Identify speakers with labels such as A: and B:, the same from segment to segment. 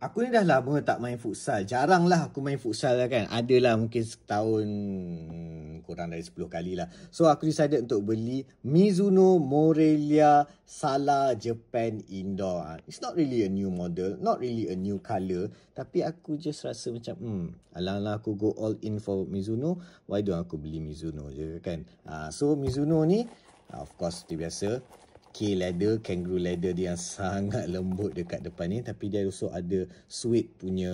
A: Aku ni dah lama tak main futsal. Jarang lah aku main futsal lah kan. Adalah mungkin setahun kurang dari 10 kali lah. So aku decided untuk beli Mizuno Morelia Sala Japan Indoor. It's not really a new model, not really a new colour. Tapi aku just rasa macam alang-alang aku go all in for Mizuno, why don't aku beli Mizuno je kan. So Mizuno ni of course seperti biasa, K-leather, kangaroo leather dia yang sangat lembut dekat depan ni. Tapi dia also ada sweet punya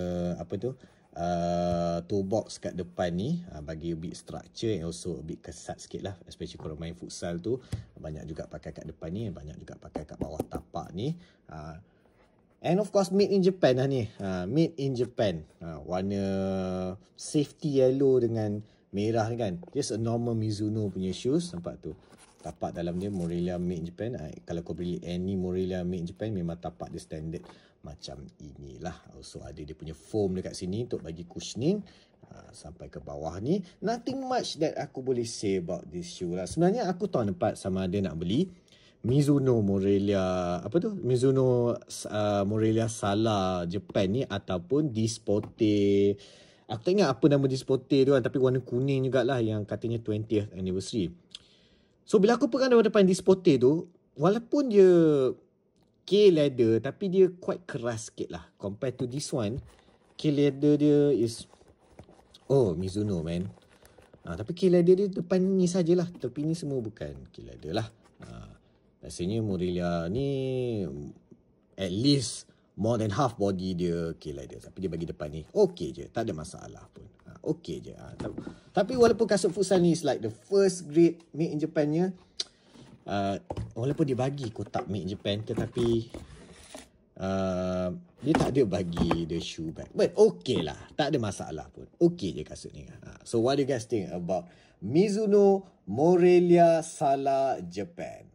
A: toe box kat depan ni, bagi a bit structure and also a bit kesat sikit lah. Especially kalau main futsal tu, banyak juga pakai kat depan ni, banyak juga pakai kat bawah tapak ni. And of course made in Japan lah ni. Made in Japan. Warna safety yellow dengan merah ni kan. Just a normal Mizuno punya shoes. Nampak tu, tapak dalam dia Morelia made in Japan. Kalau kau beli any Morelia made in Japan, memang tapak dia standard macam inilah. Also ada dia punya foam dekat sini untuk bagi cushioning sampai ke bawah ni. Nothing much that aku boleh say about this shoe lah. Sebenarnya aku tahun lepas sama ada nak beli Mizuno Morelia Mizuno Morelia Sala Japan ni ataupun Disporte. Aku tak ingat apa nama Disporte tu kan, tapi warna kuning jugalah yang katanya 20th anniversary. So bila aku pegang depan Disporte tu, walaupun dia K-leather tapi dia quite keras sikit lah. Compared to this one, K-leather dia is Mizuno man. Tapi K-leather dia depan ni sajalah. Tepi ni semua bukan K-leather lah. Biasanya Morelia ni at least more than half body dia K-leather. Tapi dia bagi depan ni okey je, tak ada masalah pun. Okey je. Tapi walaupun kasut futsal ni is like the first grade made in Japan nya, walaupun dia bagi kotak made in Japan, tetapi dia tak ada bagi the shoe bag. But okay lah, tak ada masalah pun. Okay je kasut ni. So what do you guys think about Mizuno Morelia Sala Japan?